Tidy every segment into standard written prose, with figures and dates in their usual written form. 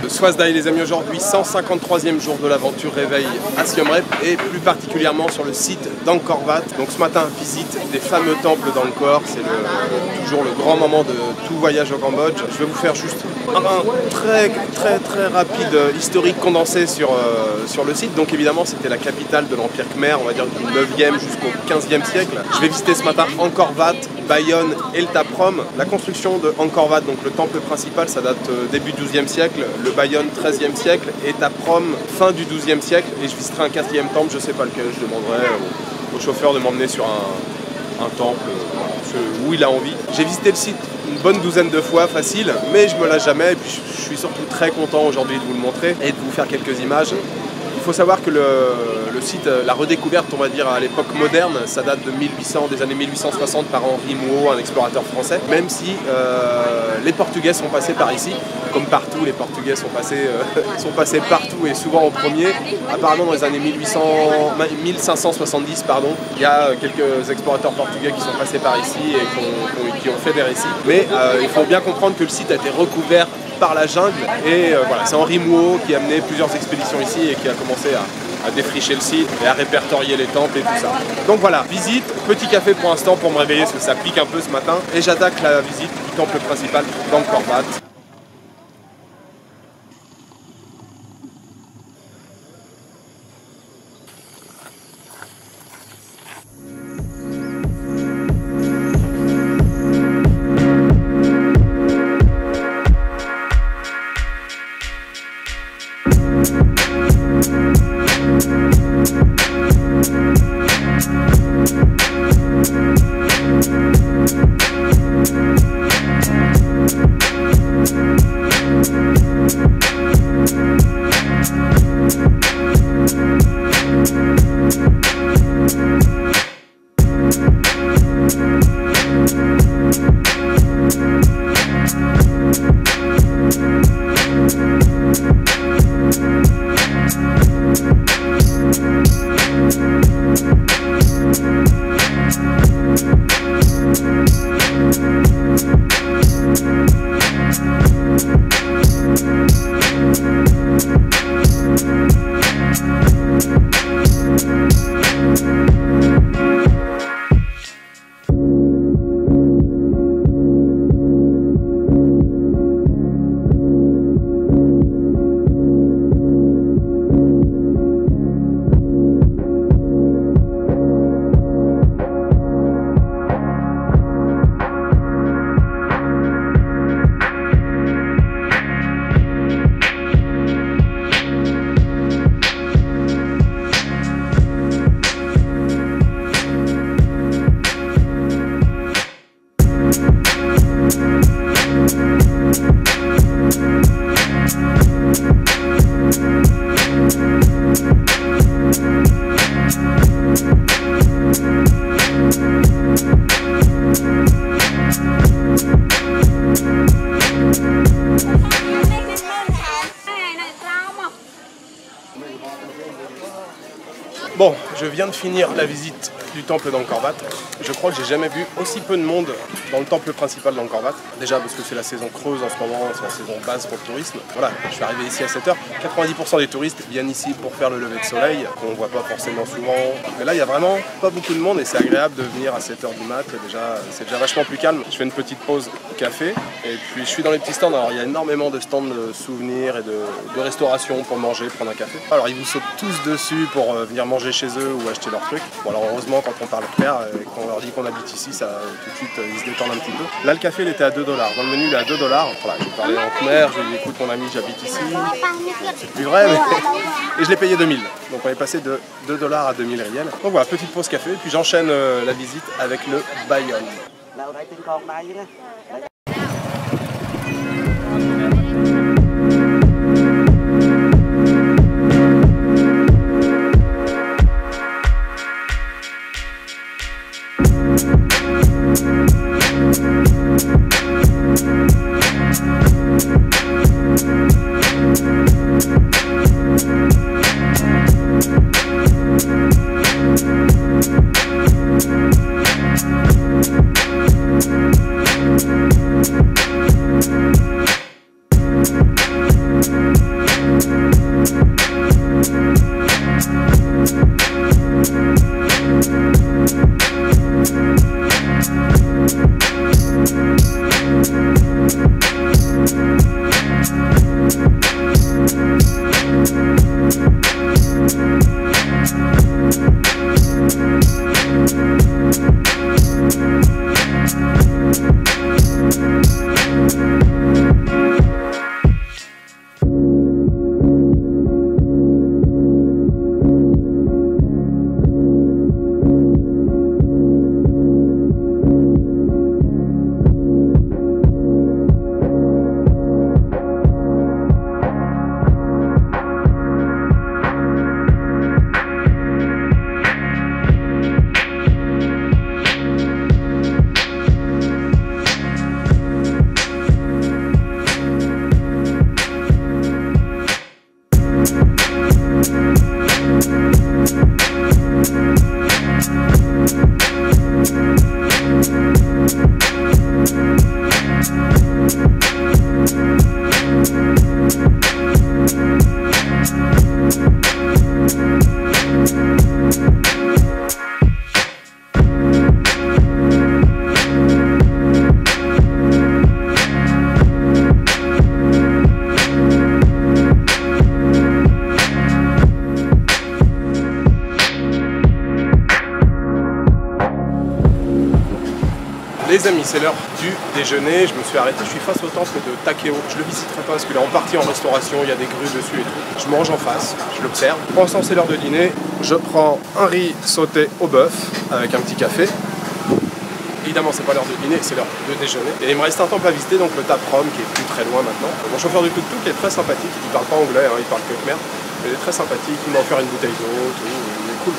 Swazdaï les amis, aujourd'hui 153e jour de l'aventure réveil à Siem Reap et plus particulièrement sur le site d'Angkor Wat. Donc ce matin, visite des fameux temples d'Angkor, c'est toujours le grand moment de tout voyage au Cambodge. Je vais vous faire juste un très rapide historique condensé sur le site. Donc évidemment c'était la capitale de l'Empire Khmer, on va dire du 9e jusqu'au 15e siècle. Je vais visiter ce matin Angkor Wat, Bayon et le Ta Prohm. La construction de Angkor Wat, donc le temple principal, ça date début 12e siècle, le Bayon 13e siècle et Ta Prohm fin du 12e siècle. Et je visiterai un 4e temple, je sais pas lequel, je demanderai au chauffeur de m'emmener sur un temple où il a envie. J'ai visité le site une bonne douzaine de fois, facile, mais je me lâche jamais et puis je suis surtout très content aujourd'hui de vous le montrer et de vous faire quelques images. Il faut savoir que le site, la redécouverte, on va dire à l'époque moderne, ça date de des années 1860 par Henri Mouhot, un explorateur français, même si les Portugais sont passés par ici, comme partout, les Portugais sont passés partout et souvent en premier. Apparemment dans les années 1570, pardon, il y a quelques explorateurs portugais qui sont passés par ici et qui ont fait des récits. Mais il faut bien comprendre que le site a été recouvert par la jungle et voilà, c'est Henri Mouhot qui a mené plusieurs expéditions ici et qui a commencé à défricher le site et à répertorier les temples et tout ça. Donc voilà, visite, petit café pour l'instant pour me réveiller parce que ça pique un peu ce matin et j'attaque la visite du temple principal d'Angkor Wat. Bon, je viens de finir la visite du temple d'Angkor Wat. Je crois que j'ai jamais vu aussi peu de monde dans le temple principal d'Angkor Wat. Déjà parce que c'est la saison creuse en ce moment, c'est la saison basse pour le tourisme. Voilà, je suis arrivé ici à 7 h. 90% des touristes viennent ici pour faire le lever de soleil, qu'on ne voit pas forcément souvent. Mais là, il n'y a vraiment pas beaucoup de monde et c'est agréable de venir à 7 h du mat. C'est déjà vachement plus calme. Je fais une petite pause café et puis je suis dans les petits stands. Alors il y a énormément de stands de souvenirs et de restauration pour manger, prendre un café. Alors ils vous sautent tous dessus pour venir manger chez eux ou acheter leurs trucs. Bon alors heureusement quand on parle clair et qu'on leur dit qu'on habite ici, ça tout de suite ils se détendent un petit peu. Là le café il était à 2 $. Dans le menu il est à 2 $. Voilà, j'ai parlé en khmer, je lui ai dit écoute mon ami j'habite ici. C'est plus vrai mais... Et je l'ai payé 2000. Donc on est passé de 2 $ à 2000 riels. Donc voilà, petite pause café, puis j'enchaîne la visite avec le Bayon. Les amis, c'est l'heure du déjeuner. Je me suis arrêté, je suis face au temple de Takeo. Je le visiterai pas parce qu'il est en partie en restauration, il y a des grues dessus et tout. Je mange en face, je l'observe. Pour l'instant, c'est l'heure de dîner. Je prends un riz sauté au bœuf avec un petit café. Évidemment, c'est pas l'heure de dîner, c'est l'heure de déjeuner. Et il me reste un temple à visiter, donc le Taprom, qui est plus très loin maintenant. Mon chauffeur du tuk-tuk est très sympathique, il parle pas anglais, hein, il parle que khmer, mais il est très sympathique, il m'a offert une bouteille d'eau, tout, il est cool.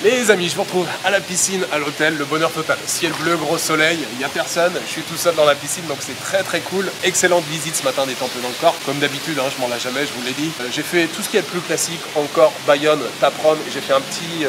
Les amis, je vous retrouve à la piscine, à l'hôtel, le bonheur total. Ciel bleu, gros soleil, il n'y a personne, je suis tout seul dans la piscine, donc c'est très cool. Excellente visite ce matin des temples d'Angkor. Comme d'habitude, hein, je m'en lasse jamais, je vous l'ai dit. J'ai fait tout ce qui est le plus classique, Angkor, Bayonne, Taprom, et j'ai fait un petit,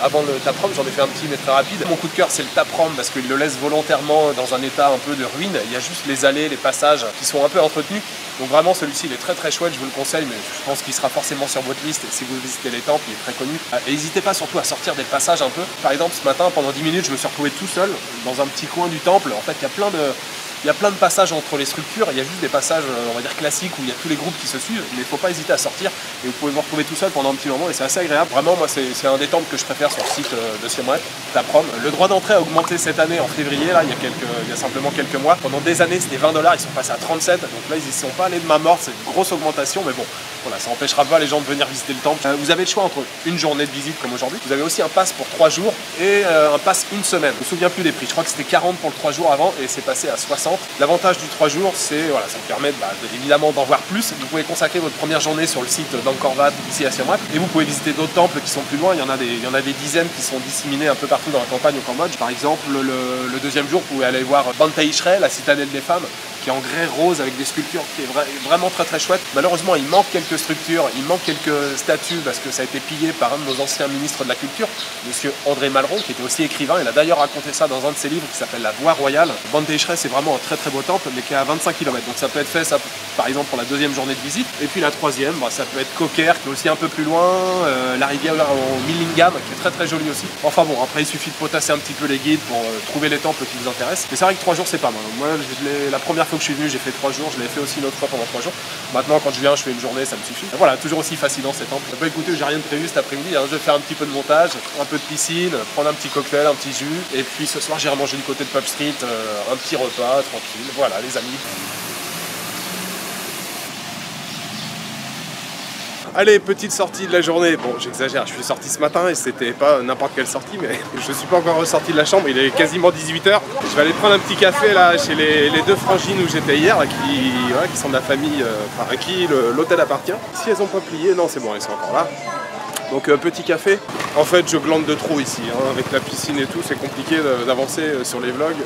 avant le Taprom, j'en ai fait un petit mais très rapide. Mon coup de cœur, c'est le Taprom, parce qu'il le laisse volontairement dans un état un peu de ruine. Il y a juste les allées, les passages qui sont un peu entretenus. Donc vraiment, celui-ci, il est très chouette, je vous le conseille, mais je pense qu'il sera forcément sur votre liste si vous visitez les temples, il est très connu. Et n'hésitez pas surtout à sortir des passages un peu. Par exemple, ce matin, pendant 10 minutes, je me suis retrouvé tout seul dans un petit coin du temple. En fait, il y a plein de passages entre les structures. Il y a juste des passages, on va dire, classiques où il y a tous les groupes qui se suivent. Mais il ne faut pas hésiter à sortir et vous pouvez vous retrouver tout seul pendant un petit moment et c'est assez agréable. Vraiment, moi, c'est un des temples que je préfère sur le site de Siem Reap, Taprom. Le droit d'entrée a augmenté cette année en février, là, il y a simplement quelques mois. Pendant des années, c'était 20 $, ils sont passés à 37. Donc là, ils ne sont pas allés de main morte, c'est une grosse augmentation. Mais bon, voilà, ça n'empêchera pas les gens de venir visiter le temple. Vous avez le choix entre une journée de visite comme aujourd'hui. Vous avez aussi un pass pour 3 jours et un pass une semaine. Je me souviens plus des prix. Je crois que c'était 40 pour le 3 jours avant et c'est passé à 60. L'avantage du 3 jours, c'est voilà, ça me permet évidemment d'en voir plus. Vous pouvez consacrer votre première journée sur le site d'Angkor Wat ici à Siem Reap et vous pouvez visiter d'autres temples qui sont plus loin. Il y en a des dizaines qui sont disséminés un peu partout dans la campagne au Cambodge. Par exemple, le deuxième jour, vous pouvez aller voir Banteay Shrey, la citadelle des femmes, qui est en grès rose avec des sculptures, qui est vraiment très chouette. Malheureusement, il manque quelques structures, il manque quelques statues parce que ça a été pillé par un de nos anciens ministres de la Culture, monsieur André Malraux, qui était aussi écrivain. Il a d'ailleurs raconté ça dans un de ses livres qui s'appelle La Voie Royale. Banteay Shrey, c'est vraiment un très beau temple, mais qui est à 25 km. Donc ça peut être fait, ça, par exemple, pour la deuxième journée de visite. Et puis la troisième, ça peut être Koh Ker, qui est aussi un peu plus loin, la rivière au Millingam, qui est très jolie aussi. Enfin bon, après il suffit de potasser un petit peu les guides pour trouver les temples qui vous intéressent. Mais c'est vrai que 3 jours, c'est pas mal. Moi, la première fois que je suis venu, j'ai fait 3 jours, je l'ai fait aussi une autre fois pendant 3 jours. Maintenant, quand je viens, je fais une journée, ça me suffit. Et voilà, toujours aussi fascinant ces temples. Bah, écoutez, j'ai rien de prévu cet après-midi, hein. Je vais faire un petit peu de montage, un peu de piscine, prendre un petit cocktail, un petit jus. Et puis ce soir, j'irai manger du côté de Pub Street, un petit repas, tranquille. Voilà, les amis. Allez, petite sortie de la journée. Bon, j'exagère, je suis sorti ce matin et c'était pas n'importe quelle sortie, mais je suis pas encore ressorti de la chambre, il est quasiment 18 h. Je vais aller prendre un petit café là chez les deux frangines où j'étais hier, là, qui sont de la famille, à qui l'hôtel appartient. Si elles ont pas plié, non c'est bon, elles sont encore là. Donc petit café. En fait, je glande de trop ici, hein. Avec la piscine et tout, c'est compliqué d'avancer sur les vlogs.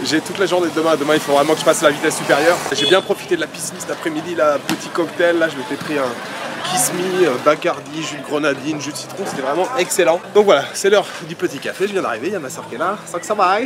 J'ai toute la journée de demain. Demain, il faut vraiment que je passe à la vitesse supérieure. J'ai bien profité de la piscine cet après-midi, là, petit cocktail. Là, je m'étais pris un Kiss Me, Bacardi, jus de grenadine, jus de citron, c'était vraiment excellent. Donc voilà, c'est l'heure du petit café, je viens d'arriver, il y a ma soeur qui est là, ça que ça va.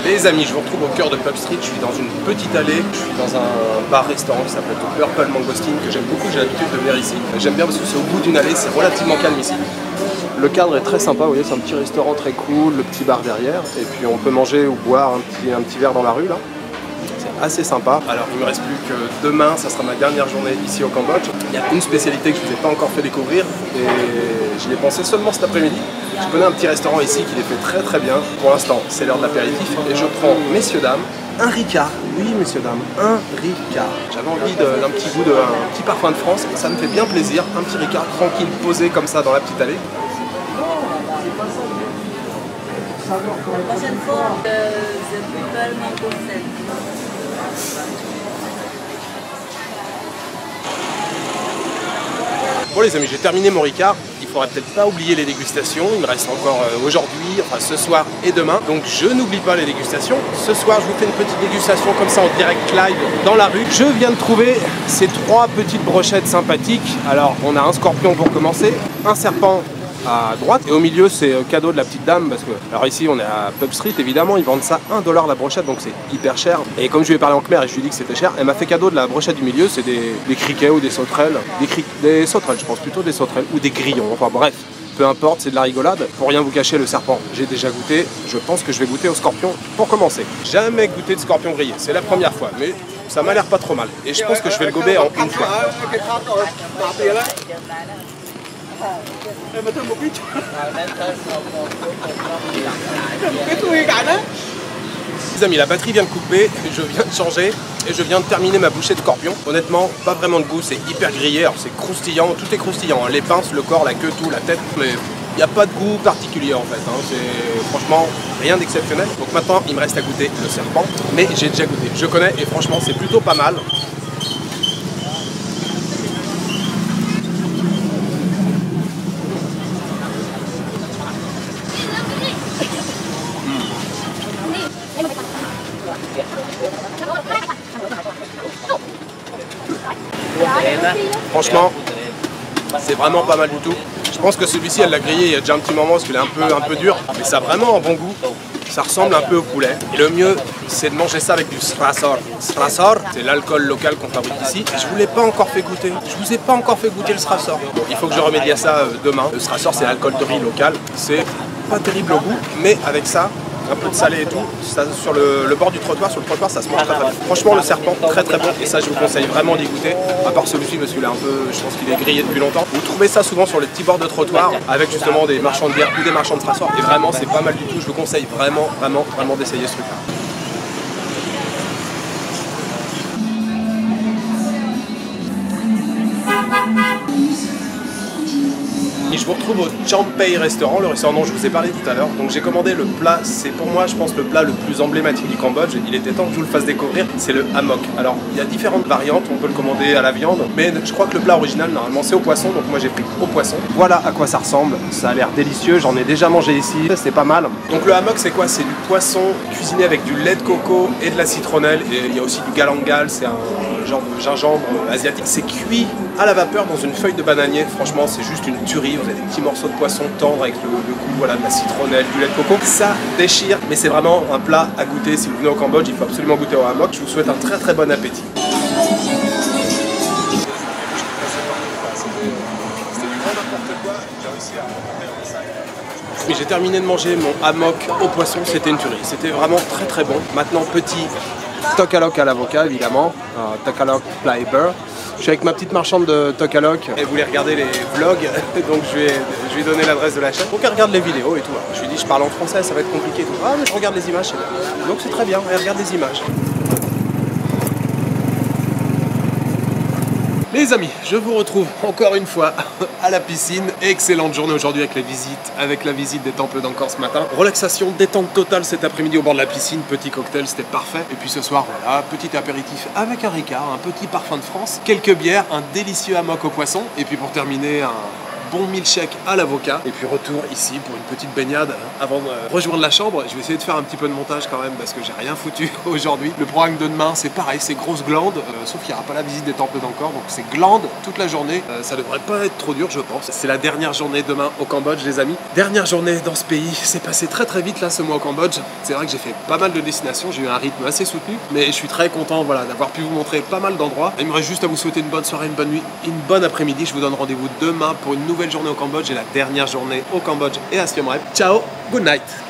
Les amis, je vous retrouve au cœur de Pub Street, je suis dans une petite allée, je suis dans un bar-restaurant qui s'appelle Purple Mangosteen, que j'aime beaucoup, j'ai l'habitude de venir ici. J'aime bien parce que c'est au bout d'une allée, c'est relativement calme ici. Le cadre est très sympa, vous voyez, c'est un petit restaurant très cool, le petit bar derrière, et puis on peut manger ou boire un petit verre dans la rue là. C'est assez sympa. Alors il me reste plus que demain, ça sera ma dernière journée ici au Cambodge. Il y a une spécialité que je ne vous ai pas encore fait découvrir et je l'ai pensé seulement cet après-midi. Je connais un petit restaurant ici qui les fait très très bien. Pour l'instant, c'est l'heure de l'apéritif et je prends, messieurs dames, un Ricard. Oui, messieurs dames, un Ricard. J'avais envie d'un petit goût, d'un petit parfum de France et ça me fait bien plaisir. Un petit Ricard tranquille, posé comme ça dans la petite allée. La prochaine fois, c'est Purple Mangosteen. Bon les amis, j'ai terminé mon Ricard. Il faudrait peut-être pas oublier les dégustations. Il me reste encore aujourd'hui, enfin ce soir et demain. Donc je n'oublie pas les dégustations. Ce soir, je vous fais une petite dégustation comme ça en direct live dans la rue. Je viens de trouver ces trois petites brochettes sympathiques. Alors on a un scorpion pour commencer, un serpent à droite et au milieu c'est cadeau de la petite dame parce que alors ici on est à Pub Street évidemment, ils vendent ça 1 $ la brochette donc c'est hyper cher et comme je lui ai parlé en khmer et je lui ai dit que c'était cher, elle m'a fait cadeau de la brochette du milieu, c'est des criquets ou des sauterelles, des sauterelles je pense, plutôt des sauterelles ou des grillons, enfin bref, peu importe, c'est de la rigolade. Pour rien vous cacher, le serpent j'ai déjà goûté, je pense que je vais goûter au scorpion pour commencer. Jamais goûté de scorpion grillé, c'est la première fois mais ça m'a l'air pas trop mal et je pense que je vais le gober en une fois. Les amis, la batterie vient de couper, je viens de changer et je viens de terminer ma bouchée de scorpion. Honnêtement, pas vraiment de goût, c'est hyper grillé, alors c'est croustillant, tout est croustillant, les pinces, le corps, la queue, tout, la tête, mais il n'y a pas de goût particulier en fait, hein. C'est franchement rien d'exceptionnel. Donc maintenant, il me reste à goûter le serpent, mais j'ai déjà goûté, je connais et franchement c'est plutôt pas mal. Franchement, c'est vraiment pas mal du tout. Je pense que celui-ci, elle l'a grillé il y a déjà un petit moment parce qu'il est un peu dur, mais ça a vraiment un bon goût. Ça ressemble un peu au poulet. Et le mieux, c'est de manger ça avec du srasor. Srasor, c'est l'alcool local qu'on fabrique ici. Et je vous l'ai pas encore fait goûter. Je vous ai pas encore fait goûter le srasor. Il faut que je remédie à ça demain. Le srasor, c'est l'alcool de riz local. C'est pas terrible au goût, mais avec ça, un peu de salé et tout, ça, sur le bord du trottoir, ça se mange très bien. Franchement le serpent très très bon et ça je vous conseille vraiment d'y goûter, à part celui-ci parce qu'il est un peu, je pense qu'il est grillé depuis longtemps. Vous trouvez ça souvent sur les petits bords de trottoir avec justement des marchands de bière ou des marchands de srasor et vraiment c'est pas mal du tout, je vous conseille vraiment d'essayer ce truc là. Et je vous retrouve au Champei restaurant, le restaurant dont je vous ai parlé tout à l'heure. Donc j'ai commandé le plat, c'est pour moi je pense le plat le plus emblématique du Cambodge. Il était temps que je vous le fasse découvrir, c'est le hammock. Alors il y a différentes variantes, on peut le commander à la viande, mais je crois que le plat original normalement c'est au poisson, donc moi j'ai pris au poisson. Voilà à quoi ça ressemble, ça a l'air délicieux, j'en ai déjà mangé ici, c'est pas mal. Donc le hammock c'est quoi? C'est du poisson cuisiné avec du lait de coco et de la citronnelle, et il y a aussi du galangal, c'est un genre de gingembre asiatique. C'est cuit à la vapeur dans une feuille de bananier, franchement c'est juste une tuerie. Vous avez des petits morceaux de poisson tendre avec le goût voilà, de la citronnelle, du lait de coco. Ça déchire, mais c'est vraiment un plat à goûter. Si vous venez au Cambodge, il faut absolument goûter au hammock. Je vous souhaite un très très bon appétit. Mais j'ai terminé de manger mon hammock au poisson, c'était une tuerie. C'était vraiment très très bon. Maintenant, petit tokalok à l'avocat évidemment, tokalok flavor. Je suis avec ma petite marchande de tokalok. Elle voulait regarder les vlogs, donc je lui ai donné l'adresse de la chaîne pour qu'elle regarde les vidéos et tout. Je lui ai dit je parle en français, ça va être compliqué et tout. Ah mais je regarde les images, c'est bien. Donc c'est très bien, elle regarde les images. Les amis, je vous retrouve encore une fois à la piscine. Excellente journée aujourd'hui avec la visite des temples d'Angkor ce matin. Relaxation, détente totale cet après-midi au bord de la piscine. Petit cocktail, c'était parfait. Et puis ce soir, voilà, petit apéritif avec un Ricard, un petit parfum de France, quelques bières, un délicieux hammock au poisson. Et puis pour terminer, un bon milkshake à l'avocat. Et puis retour ici pour une petite baignade avant de rejoindre la chambre. Je vais essayer de faire un petit peu de montage quand même parce que j'ai rien foutu aujourd'hui. Le programme de demain, c'est pareil, c'est grosse glande, sauf qu'il n'y aura pas la visite des temples d'Angkor, donc c'est glande toute la journée. Ça devrait pas être trop dur, je pense. C'est la dernière journée demain au Cambodge, les amis. Dernière journée dans ce pays. C'est passé très très vite là ce mois au Cambodge. C'est vrai que j'ai fait pas mal de destinations, j'ai eu un rythme assez soutenu, mais je suis très content, voilà, d'avoir pu vous montrer pas mal d'endroits. Il me reste juste à vous souhaiter une bonne soirée, une bonne nuit, une bonne après-midi. Je vous donne rendez-vous demain pour une nouvelle journée au Cambodge et la dernière journée au Cambodge et à Siem Reap. Ciao, good night.